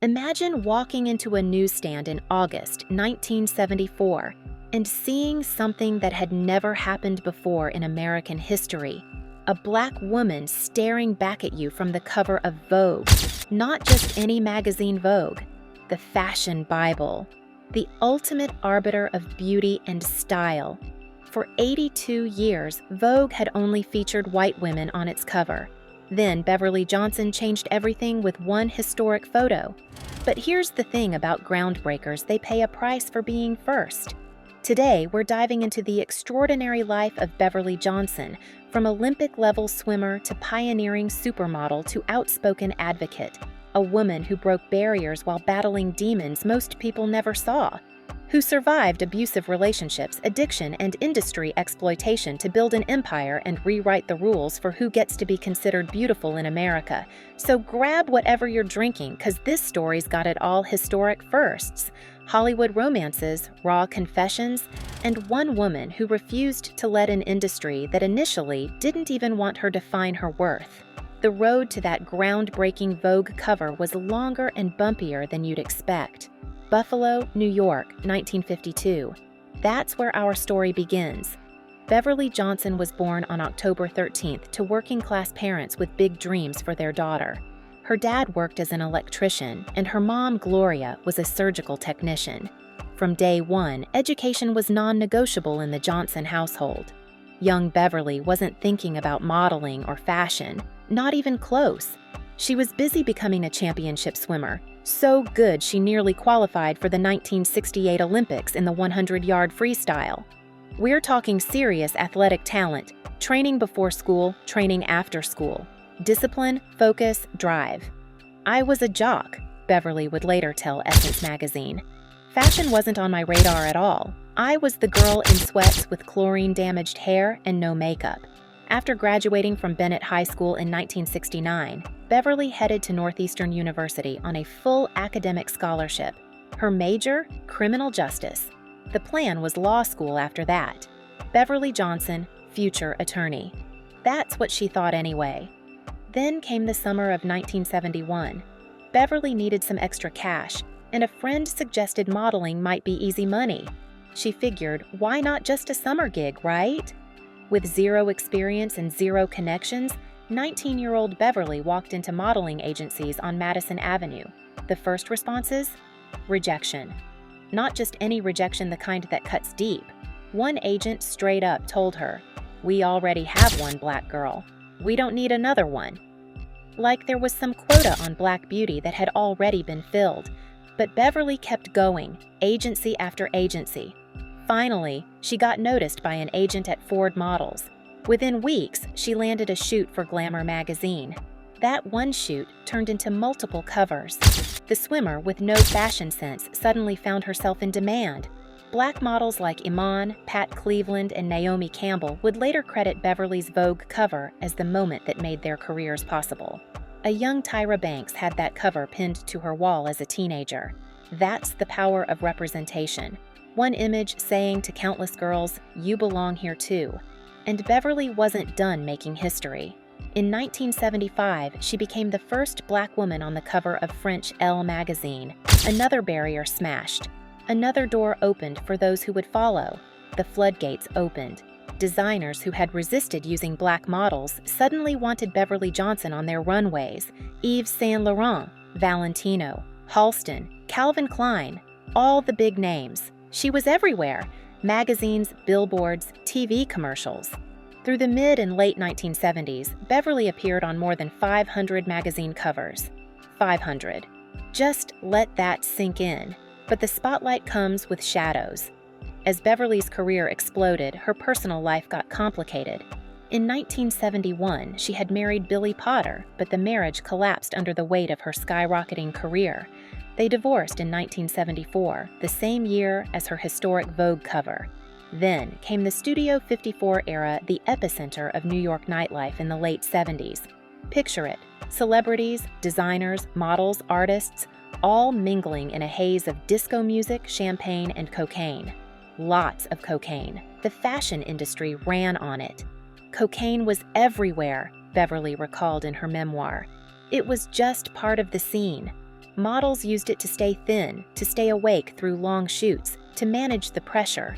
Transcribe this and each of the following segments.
Imagine walking into a newsstand in August 1974 and seeing something that had never happened before in American history. A Black woman staring back at you from the cover of Vogue, not just any magazine Vogue, the fashion Bible, the ultimate arbiter of beauty and style. For 82 years, Vogue had only featured white women on its cover. Then Beverly Johnson changed everything with one historic photo. But here's the thing about groundbreakers: they pay a price for being first. Today, we're diving into the extraordinary life of Beverly Johnson, from Olympic-level swimmer to pioneering supermodel to outspoken advocate, a woman who broke barriers while battling demons most people never saw, who survived abusive relationships, addiction, and industry exploitation to build an empire and rewrite the rules for who gets to be considered beautiful in America. So grab whatever you're drinking, because this story's got it all: historic firsts, Hollywood romances, raw confessions, and one woman who refused to let an industry that initially didn't even want her to define her worth. The road to that groundbreaking Vogue cover was longer and bumpier than you'd expect. Buffalo, New York, 1952. That's where our story begins. Beverly Johnson was born on October 13th to working-class parents with big dreams for their daughter. Her dad worked as an electrician, and her mom, Gloria, was a surgical technician. From day one, education was non-negotiable in the Johnson household. Young Beverly wasn't thinking about modeling or fashion, not even close. She was busy becoming a championship swimmer, so good she nearly qualified for the 1968 Olympics in the 100-yard freestyle. We're talking serious athletic talent, training before school, training after school. Discipline, focus, drive. I was a jock, Beverly would later tell Essence magazine. Fashion wasn't on my radar at all. I was the girl in sweats with chlorine-damaged hair and no makeup. After graduating from Bennett High School in 1969, Beverly headed to Northeastern University on a full academic scholarship. Her major, criminal justice. The plan was law school after that. Beverly Johnson, future attorney. That's what she thought anyway. Then came the summer of 1971. Beverly needed some extra cash, and a friend suggested modeling might be easy money. She figured, why not just a summer gig, right? With zero experience and zero connections, 19-year-old Beverly walked into modeling agencies on Madison Avenue. The first responses? Rejection. Not just any rejection, the kind that cuts deep. One agent straight up told her, "We already have one Black girl. We don't need another one." Like there was some quota on Black beauty that had already been filled. But Beverly kept going, agency after agency. Finally, she got noticed by an agent at Ford Models. Within weeks, she landed a shoot for Glamour magazine. That one shoot turned into multiple covers. The swimmer with no fashion sense suddenly found herself in demand. Black models like Iman, Pat Cleveland, and Naomi Campbell would later credit Beverly's Vogue cover as the moment that made their careers possible. A young Tyra Banks had that cover pinned to her wall as a teenager. That's the power of representation. One image saying to countless girls, "You belong here too." And Beverly wasn't done making history. In 1975, she became the first Black woman on the cover of French Elle magazine. Another barrier smashed. Another door opened for those who would follow. The floodgates opened. Designers who had resisted using Black models suddenly wanted Beverly Johnson on their runways. Yves Saint Laurent, Valentino, Halston, Calvin Klein, all the big names. She was everywhere. Magazines, billboards, TV commercials. Through the mid and late 1970s, Beverly appeared on more than 500 magazine covers. 500. Just let that sink in. But the spotlight comes with shadows. As Beverly's career exploded, her personal life got complicated. In 1971, she had married Billy Potter, but the marriage collapsed under the weight of her skyrocketing career. They divorced in 1974, the same year as her historic Vogue cover. Then came the Studio 54 era, the epicenter of New York nightlife in the late 70s. Picture it: celebrities, designers, models, artists, all mingling in a haze of disco music, champagne, and cocaine. Lots of cocaine. The fashion industry ran on it. Cocaine was everywhere, Beverly recalled in her memoir. It was just part of the scene. Models used it to stay thin, to stay awake through long shoots, to manage the pressure.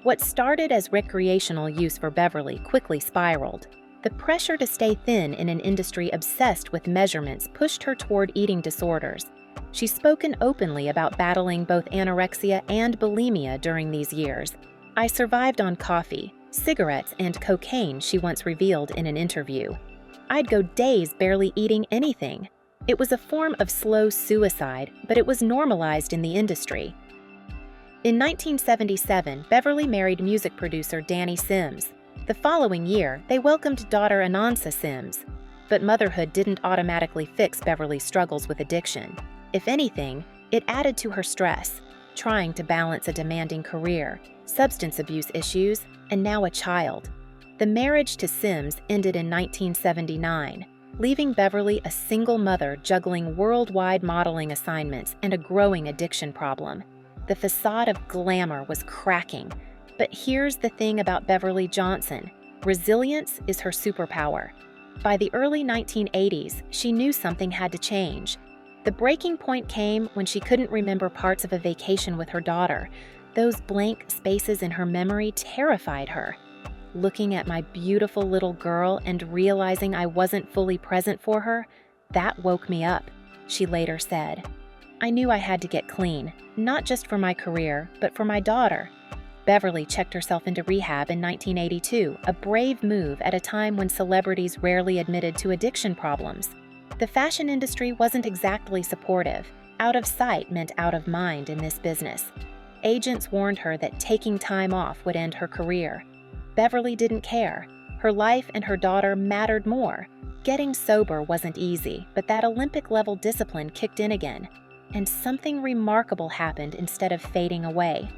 What started as recreational use for Beverly quickly spiraled. The pressure to stay thin in an industry obsessed with measurements pushed her toward eating disorders. She's spoken openly about battling both anorexia and bulimia during these years. "I survived on coffee, cigarettes, and cocaine," she once revealed in an interview. "I'd go days barely eating anything." It was a form of slow suicide, but it was normalized in the industry. In 1977, Beverly married music producer Danny Sims. The following year, they welcomed daughter Anansa Sims. But motherhood didn't automatically fix Beverly's struggles with addiction. If anything, it added to her stress, trying to balance a demanding career, substance abuse issues, and now a child. The marriage to Sims ended in 1979, leaving Beverly a single mother juggling worldwide modeling assignments and a growing addiction problem. The facade of glamour was cracking. But here's the thing about Beverly Johnson: resilience is her superpower. By the early 1980s, she knew something had to change. The breaking point came when she couldn't remember parts of a vacation with her daughter. Those blank spaces in her memory terrified her. "Looking at my beautiful little girl and realizing I wasn't fully present for her, that woke me up," she later said. "I knew I had to get clean, not just for my career, but for my daughter." Beverly checked herself into rehab in 1982, a brave move at a time when celebrities rarely admitted to addiction problems. The fashion industry wasn't exactly supportive. Out of sight meant out of mind in this business. Agents warned her that taking time off would end her career. Beverly didn't care. Her life and her daughter mattered more. Getting sober wasn't easy, but that Olympic-level discipline kicked in again. And something remarkable happened instead of fading away.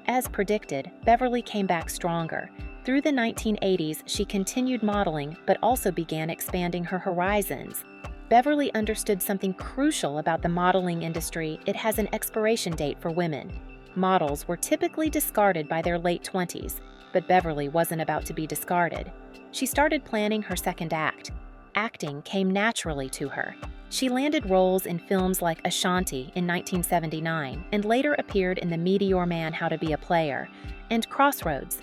As predicted, Beverly came back stronger. Through the 1980s, she continued modeling, but also began expanding her horizons. Beverly understood something crucial about the modeling industry: it has an expiration date for women. Models were typically discarded by their late 20s, but Beverly wasn't about to be discarded. She started planning her second act. Acting came naturally to her. She landed roles in films like Ashanti in 1979 and later appeared in The Meteor Man: How to Be a Player and Crossroads.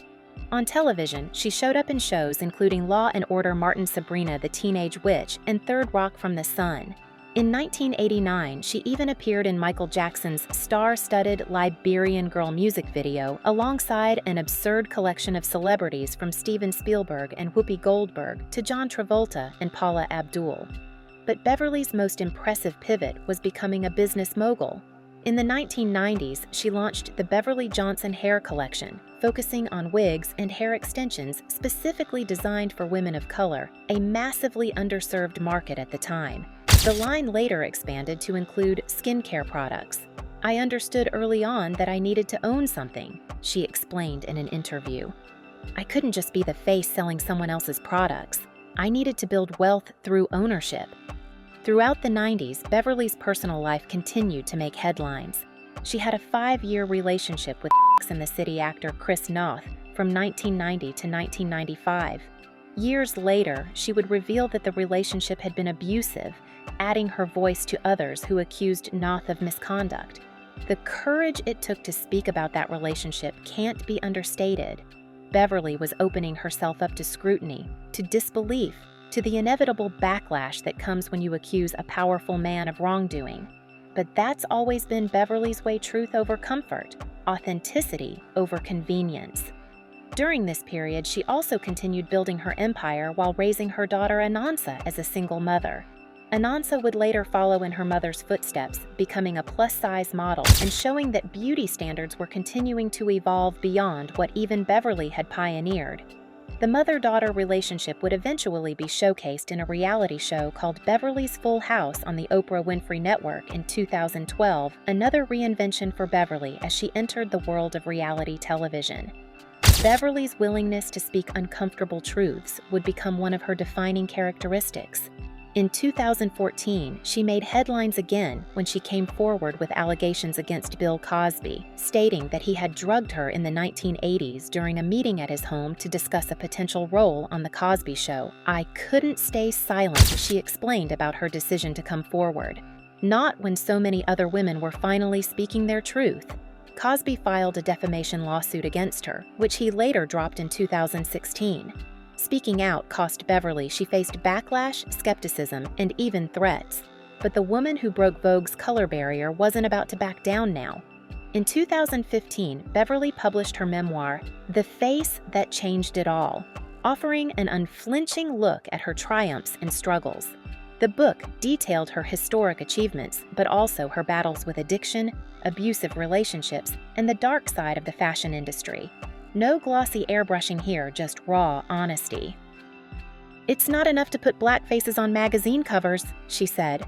On television, she showed up in shows including Law and Order: Martin Sabrina the Teenage Witch and Third Rock from the Sun. In 1989, she even appeared in Michael Jackson's star-studded Liberian Girl music video alongside an absurd collection of celebrities from Steven Spielberg and Whoopi Goldberg to John Travolta and Paula Abdul. But Beverly's most impressive pivot was becoming a business mogul. In the 1990s, she launched the Beverly Johnson hair collection, focusing on wigs and hair extensions specifically designed for women of color, a massively underserved market at the time. The line later expanded to include skincare products. "I understood early on that I needed to own something," she explained in an interview. "I couldn't just be the face selling someone else's products. I needed to build wealth through ownership." Throughout the 90s, Beverly's personal life continued to make headlines. She had a 5-year relationship with Sex and the City actor Chris Noth from 1990 to 1995. Years later, she would reveal that the relationship had been abusive, adding her voice to others who accused Noth of misconduct. The courage it took to speak about that relationship can't be understated. Beverly was opening herself up to scrutiny, to disbelief, to the inevitable backlash that comes when you accuse a powerful man of wrongdoing. But that's always been Beverly's way: truth over comfort, authenticity over convenience. During this period, she also continued building her empire while raising her daughter Anansa as a single mother. Anansa would later follow in her mother's footsteps, becoming a plus-size model and showing that beauty standards were continuing to evolve beyond what even Beverly had pioneered. The mother-daughter relationship would eventually be showcased in a reality show called Beverly's Full House on the Oprah Winfrey Network in 2012, another reinvention for Beverly as she entered the world of reality television. Beverly's willingness to speak uncomfortable truths would become one of her defining characteristics. In 2014, she made headlines again when she came forward with allegations against Bill Cosby, stating that he had drugged her in the 1980s during a meeting at his home to discuss a potential role on The Cosby Show. "I couldn't stay silent," she explained about her decision to come forward. Not when so many other women were finally speaking their truth. Cosby filed a defamation lawsuit against her, which he later dropped in 2016. Speaking out cost Beverly she faced backlash, skepticism, and even threats. But the woman who broke Vogue's color barrier wasn't about to back down now. In 2015, Beverly published her memoir, The Face That Changed It All, offering an unflinching look at her triumphs and struggles. The book detailed her historic achievements, but also her battles with addiction, abusive relationships, and the dark side of the fashion industry. No glossy airbrushing here, just raw honesty. "It's not enough to put black faces on magazine covers," she said.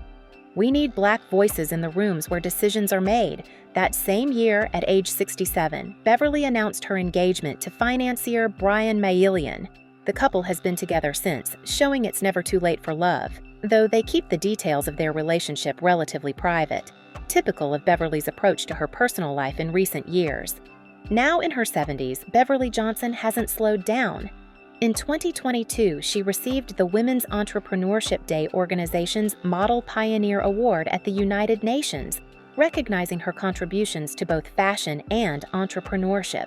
"We need black voices in the rooms where decisions are made." That same year, at age 67, Beverly announced her engagement to financier Brian Mailian. The couple has been together since, showing it's never too late for love, though they keep the details of their relationship relatively private, typical of Beverly's approach to her personal life in recent years. Now in her 70s, Beverly Johnson hasn't slowed down. In 2022, she received the Women's Entrepreneurship Day organization's Model Pioneer Award at the United Nations, recognizing her contributions to both fashion and entrepreneurship.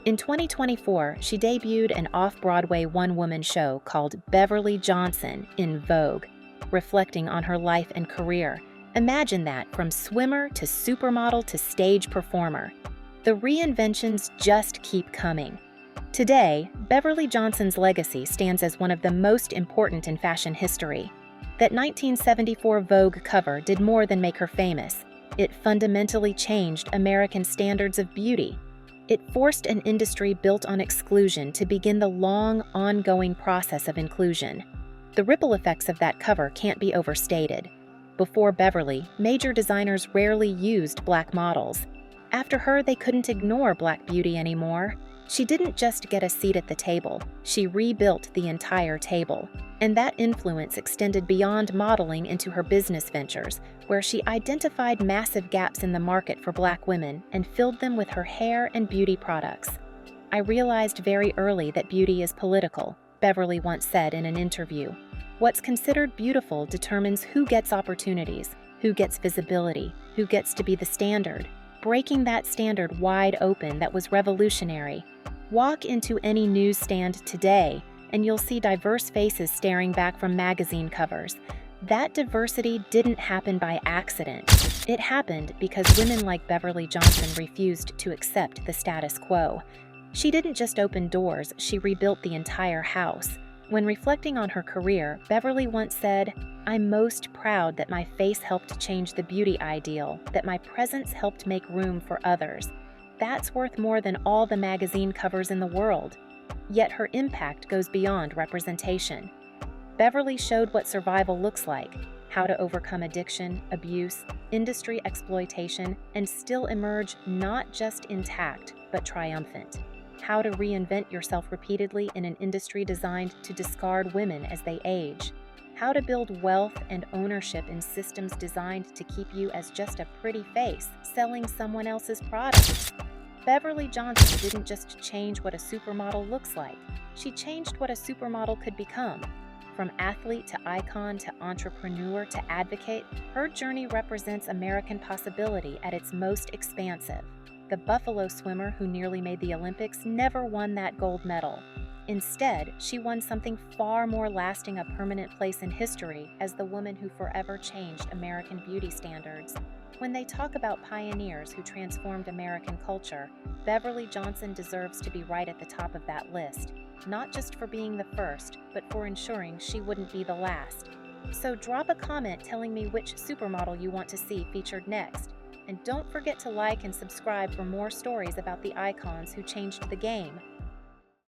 In 2024, she debuted an off-Broadway one-woman show called Beverly Johnson in Vogue, reflecting on her life and career. Imagine that, from swimmer to supermodel to stage performer. The reinventions just keep coming. Today, Beverly Johnson's legacy stands as one of the most important in fashion history. That 1974 Vogue cover did more than make her famous. It fundamentally changed American standards of beauty. It forced an industry built on exclusion to begin the long, ongoing process of inclusion. The ripple effects of that cover can't be overstated. Before Beverly, major designers rarely used black models. After her, they couldn't ignore black beauty anymore. She didn't just get a seat at the table, she rebuilt the entire table. And that influence extended beyond modeling into her business ventures, where she identified massive gaps in the market for black women and filled them with her hair and beauty products. "I realized very early that beauty is political," Beverly once said in an interview. "What's considered beautiful determines who gets opportunities, who gets visibility, who gets to be the standard. Breaking that standard wide open that was revolutionary. Walk into any newsstand today, and you'll see diverse faces staring back from magazine covers. That diversity didn't happen by accident. It happened because women like Beverly Johnson refused to accept the status quo. She didn't just open doors, she rebuilt the entire house." When reflecting on her career, Beverly once said, "I'm most proud that my face helped change the beauty ideal, that my presence helped make room for others. That's worth more than all the magazine covers in the world." Yet her impact goes beyond representation. Beverly showed what survival looks like, how to overcome addiction, abuse, industry exploitation, and still emerge not just intact, but triumphant. How to reinvent yourself repeatedly in an industry designed to discard women as they age. How to build wealth and ownership in systems designed to keep you as just a pretty face selling someone else's products. Beverly Johnson didn't just change what a supermodel looks like. She changed what a supermodel could become. From athlete to icon to entrepreneur to advocate, her journey represents American possibility at its most expansive. The Buffalo swimmer who nearly made the Olympics never won that gold medal. Instead, she won something far more lasting, a permanent place in history as the woman who forever changed American beauty standards. When they talk about pioneers who transformed American culture, Beverly Johnson deserves to be right at the top of that list, not just for being the first, but for ensuring she wouldn't be the last. So drop a comment telling me which supermodel you want to see featured next. And don't forget to like and subscribe for more stories about the icons who changed the game.